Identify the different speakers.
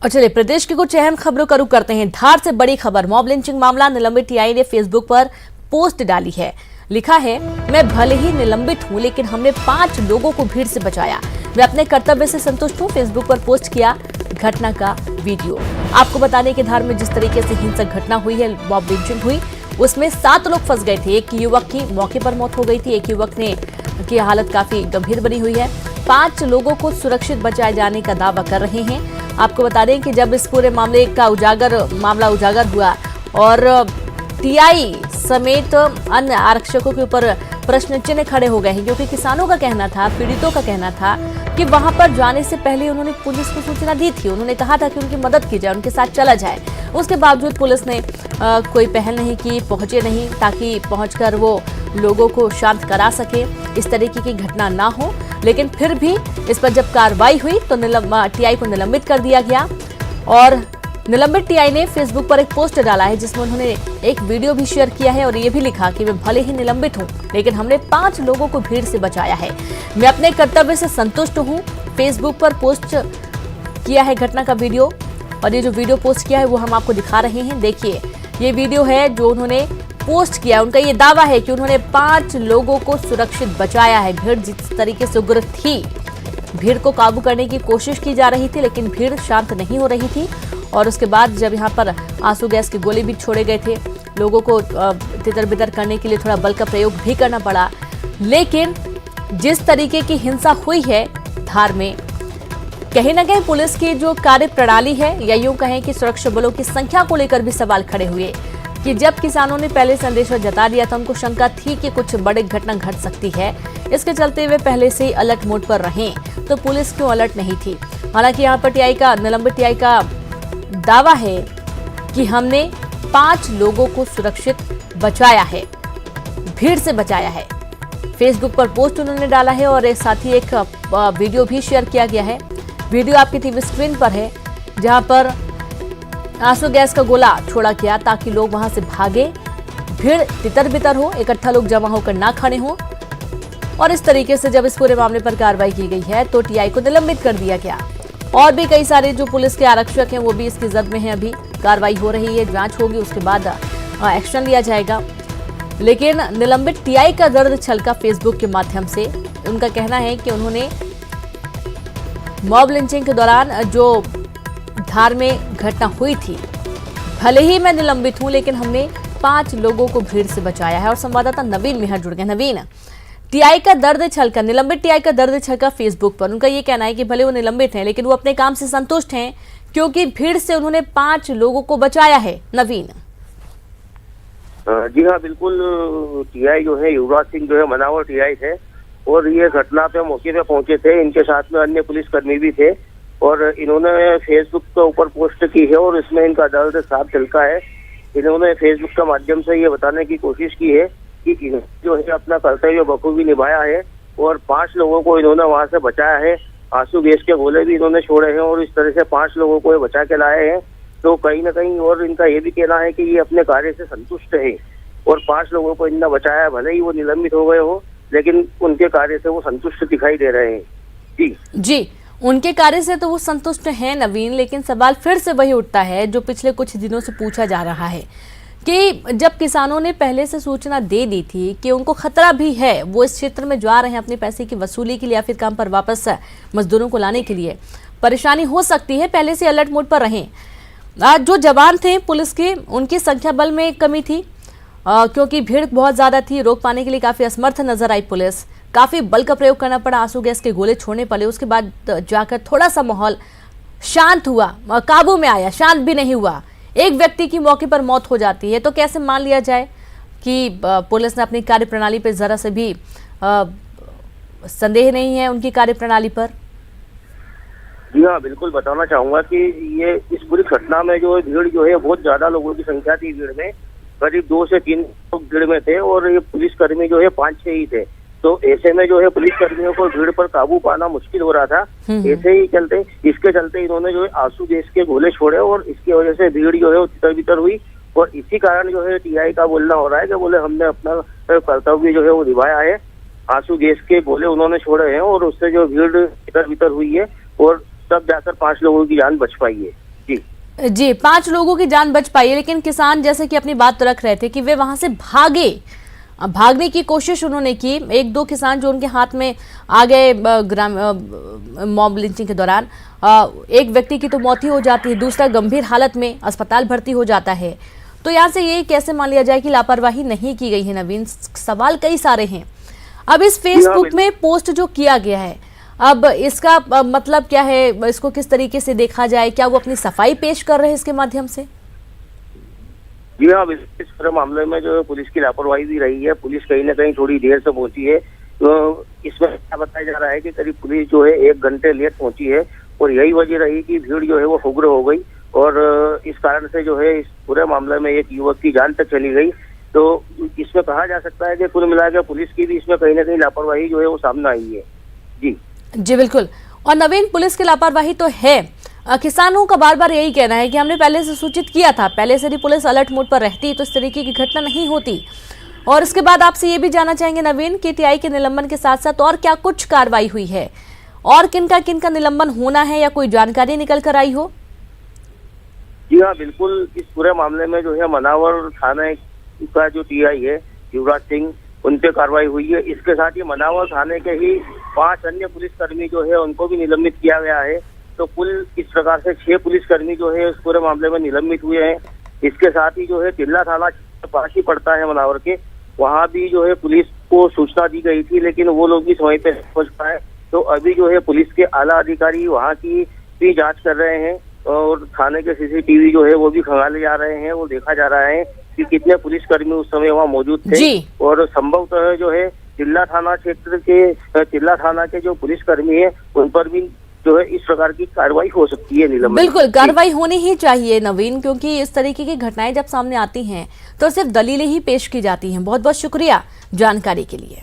Speaker 1: और चलिए प्रदेश की कुछ अहम खबरों का रुख करते हैं। धार से बड़ी खबर, मॉब लिंचिंग मामला, निलंबित टीआई ने फेसबुक पर पोस्ट डाली है। लिखा है, मैं भले ही निलंबित हूं लेकिन हमने 5 लोगों को भीड़ से बचाया, मैं अपने कर्तव्य से संतुष्ट हूं। फेसबुक पर पोस्ट किया घटना का वीडियो। आपको बता दें कि धार में जिस तरीके से हिंसक घटना हुई है, मॉब लिंचिंग हुई, उसमें 7 लोग फंस गए थे। एक युवक की मौके पर मौत हो गई थी, एक युवक की हालत काफी गंभीर बनी हुई है। 5 लोगों को सुरक्षित बचाए जाने का दावा कर रहे हैं। आपको बता दें कि जब इस पूरे मामले का मामला उजागर हुआ और टीआई समेत अन्य आरक्षकों के ऊपर प्रश्न चिन्ह खड़े हो गए हैं, क्योंकि किसानों का कहना था, पीड़ितों का कहना था कि वहां पर जाने से पहले उन्होंने पुलिस को सूचना दी थी। उन्होंने कहा था कि उनकी मदद की जाए, उनके साथ चला जाए। उसके बावजूद पुलिस ने कोई पहल नहीं की, पहुंचे नहीं, ताकि पहुंचकर वो लोगों को शांत करा सके, इस तरीके की घटना ना हो। लेकिन फिर भी इस पर जब कार्रवाई हुई तो टीआई को निलंबित कर दिया गया। और निलंबित टीआई ने फेसबुक पर एक पोस्ट डाला है जिसमें उन्होंने एक वीडियो भी शेयर किया है और ये भी लिखा कि मैं भले ही निलंबित हूं लेकिन हमने 5 लोगों को भीड़ से बचाया है, मैं अपने कर्तव्य से संतुष्ट हूं। फेसबुक पर पोस्ट किया है घटना का वीडियो, और ये जो वीडियो पोस्ट किया है वो हम आपको दिखा रहे हैं। देखिए, ये वीडियो है जो उन्होंने पोस्ट किया। उनका ये दावा है कि उन्होंने 5 लोगों को सुरक्षित बचाया है। भीड़ जिस तरीके से उग्र थी, भीड़ को काबू करने की कोशिश की जा रही थी लेकिन भीड़ शांत नहीं हो रही थी। और उसके बाद जब यहाँ पर आंसू गैस के गोले भी छोड़े गए थे, लोगों को तितर बितर करने के लिए थोड़ा बल का प्रयोग भी करना पड़ा। लेकिन जिस तरीके की हिंसा हुई है धार में, कहीं ना कहीं पुलिस की जो कार्य प्रणाली है, या यूं कहें कि सुरक्षा बलों की संख्या को लेकर भी सवाल खड़े हुए कि जब किसानों ने पहले संदेश जता दिया था, उनको शंका थी कि कुछ बड़ी घटना घट सकती है, इसके चलते वे पहले से ही अलर्ट मोड पर रहे, तो पुलिस क्यों अलर्ट नहीं थी। हालांकि यहाँ पर निलंबित टीआई का दावा है कि हमने 5 लोगों को सुरक्षित बचाया है, भीड़ से बचाया है। फेसबुक पर पोस्ट उन्होंने डाला है और साथ ही एक वीडियो भी शेयर किया गया है। वीडियो आपकी टीवी स्क्रीन पर है, जहां पर आंसू गैस का गोला छोड़ा गया ताकि लोग वहां से भागे, भीड़ तितर बितर हो, इकट्ठा लोग जमा होकर ना खड़े हों। और इस तरीके से जब इस पूरे मामले पर कार्रवाई की गई है तो टीआई को निलंबित कर दिया गया। और भी कई सारे जो पुलिस के आरक्षक हैं वो भी इसकी जद में हैं। अभी कार्रवाई हो रही है, जांच होगी, उसके बाद एक्शन लिया जाएगा। लेकिन निलंबित टीआई का दर्द छलका फेसबुक के माध्यम से। उनका कहना है कि उन्होंने मॉब लिंचिंग के दौरान जो धार में घटना हुई थी, भले ही मैं निलंबित हूं लेकिन हमने 5 लोगों को भीड़ से बचाया है। और संवाददाता नवीन मेहर जुड़ गए। नवीन, टीआई का दर्द छलका, निलंबित टीआई का दर्द छलका फेसबुक पर। उनका ये कहना है कि भले वो निलंबित हैं लेकिन वो अपने काम से संतुष्ट हैं, क्योंकि भीड़ से उन्होंने 5 लोगों को बचाया है। नवीन
Speaker 2: जी हाँ, बिल्कुल। टीआई जो है, युवराज सिंह जो है मनावर टीआई थे और ये घटना पे मौके पे पहुंचे थे। इनके साथ में अन्य पुलिसकर्मी भी थे और इन्होंने फेसबुक के ऊपर पोस्ट की है और इसमें इनका दर्द साफ झलका है। इन्होंने फेसबुक के माध्यम से ये बताने की कोशिश की है कि जो है अपना कर्तव्य बखूबी निभाया है और 5 लोगों को इन्होंने वहां से बचाया है। आंसू गैस के गोले भी इन्होंने छोड़े हैं और इस तरह से 5 लोगों को ये बचा के लाए हैं। तो कहीं ना कहीं और इनका ये भी कहना है कि ये अपने कार्य से संतुष्ट है और 5 लोगों को इन्होंने बचाया है। भले ही वो निलंबित हो गए हो लेकिन उनके कार्य से वो संतुष्ट दिखाई दे रहे हैं।
Speaker 1: जी, उनके कार्य से तो वो संतुष्ट हैं नवीन, लेकिन सवाल फिर से वही उठता है जो पिछले कुछ दिनों से पूछा जा रहा है कि जब किसानों ने पहले से सूचना दे दी थी कि उनको खतरा भी है, वो इस क्षेत्र में जा रहे हैं अपने पैसे की वसूली के लिए या फिर काम पर वापस मजदूरों को लाने के लिए, परेशानी हो सकती है, पहले से अलर्ट मोड पर रहें। जो जवान थे पुलिस के, उनकी संख्या बल में कमी थी, क्योंकि भीड़ बहुत ज्यादा थी, रोक पाने के लिए काफी असमर्थ नजर आई पुलिस। काफी बल का प्रयोग करना पड़ा, आंसू गैस के गोले छोड़ने पड़े। उसके बाद जाकर थोड़ा सा माहौल शांत हुआ, काबू में आया, शांत भी नहीं हुआ। एक व्यक्ति की मौके पर मौत हो जाती है तो कैसे मान लिया जाए कि पुलिस ने अपनी कार्यप्रणाली पर जरा से भी संदेह नहीं है उनकी कार्यप्रणाली पर।
Speaker 2: जी हाँ, बिल्कुल बताना चाहूंगा कि ये इस पूरी घटना में जो भीड़ जो है बहुत ज्यादा लोगों की संख्या थी। भीड़ में करीब 2 से 3 लोग भीड़ में थे और ये पुलिसकर्मी जो है 5-6 ही थे। तो ऐसे में जो है पुलिसकर्मियों को भीड़ पर काबू पाना मुश्किल हो रहा था। इसके चलते इन्होंने जो है आंसू गैस के गोले छोड़े और इसकी वजह से भीड़ जो है वो तितर बितर हुई। और इसी कारण जो है टीआई का बोलना हो रहा है कि बोले हमने अपना कर्तव्य जो है वो निभाया है। आंसू गैस के गोले उन्होंने छोड़े हैं और उससे जो भीड़ तितर बितर हुई है और तब जाकर 5 लोगों की जान बच पाई है। जी
Speaker 1: जी, 5 लोगों की जान बच पाई है, लेकिन किसान जैसे कि अपनी बात रख रहे थे कि वे वहां से भागे। भागने की कोशिश उन्होंने की। एक दो किसान जो उनके हाथ में आ गए मॉब लिंचिंग के दौरान, एक व्यक्ति की तो मौत ही हो जाती है, दूसरा गंभीर हालत में अस्पताल भर्ती हो जाता है। तो यहाँ से ये कैसे मान लिया जाए कि लापरवाही नहीं की गई है नवीन? सवाल कई सारे हैं। अब इस फेसबुक में पोस्ट जो किया गया है, अब इसका मतलब क्या है? इसको किस तरीके से देखा जाए? क्या वो अपनी सफाई पेश कर रहे हैं इसके माध्यम से?
Speaker 2: जी हाँ, इस पूरे मामले में जो पुलिस की लापरवाही भी रही है। पुलिस कहीं ना कहीं थोड़ी देर से पहुंची है। तो इसमें क्या बताया जा रहा है कि करीब पुलिस जो है 1 घंटे लेट पहुंची है और यही वजह रही कि भीड़ जो है वो उग्र हो गई और इस कारण से जो है इस पूरे मामले में एक युवक की जान तक चली गई। तो इसमें कहा जा सकता है कि कुल मिलाकर पुलिस की भी इसमें कहीं ना कहीं लापरवाही जो है वो सामने आई है। जी
Speaker 1: बिल्कुल। और नवीन, पुलिस की लापरवाही तो है। किसानों का बार बार यही कहना है कि हमने पहले से सूचित किया था, पहले से ही पुलिस अलर्ट मोड पर रहती तो इस तरीके की घटना नहीं होती। और इसके बाद आपसे ये भी जानना चाहेंगे नवीन कि टीआई के निलंबन के साथ साथ और क्या कुछ कार्रवाई हुई है और किनका निलंबन होना है या कोई जानकारी निकल कर आई हो?
Speaker 2: जी हाँ, बिल्कुल। इस पूरे मामले में जो है मनावर थाने का जो टीआई है युवराज सिंह, उन पे कार्रवाई हुई है। इसके साथ ही मनावर थाने के ही 5 अन्य पुलिसकर्मी जो है उनको भी निलंबित किया गया है। तो कुल इस प्रकार से 6 पुलिसकर्मी जो है इस पूरे मामले में निलंबित हुए हैं। इसके साथ ही जो है तिल्ला थाना पास ही पड़ता है मनावर के, वहाँ भी जो है पुलिस को सूचना दी गई थी, लेकिन वो लोग भी समय पे पहुंच पाए। तो अभी जो है पुलिस के आला अधिकारी वहाँ की भी जांच कर रहे हैं और थाने के सीसीटीवी जो है वो भी खंगाले जा रहे हैं। वो देखा जा रहा है कि कितने पुलिसकर्मी उस समय वहाँ मौजूद थे और संभवतः जो है तिल्ला थाना क्षेत्र के तिल्ला थाना के जो पुलिसकर्मी है उन पर भी जो है इस प्रकार की कार्रवाई हो सकती है निलंबन।
Speaker 1: बिल्कुल, कार्रवाई होनी ही चाहिए नवीन, क्योंकि इस तरीके की घटनाएं जब सामने आती हैं तो सिर्फ दलीलें ही पेश की जाती हैं। बहुत बहुत शुक्रिया जानकारी के लिए।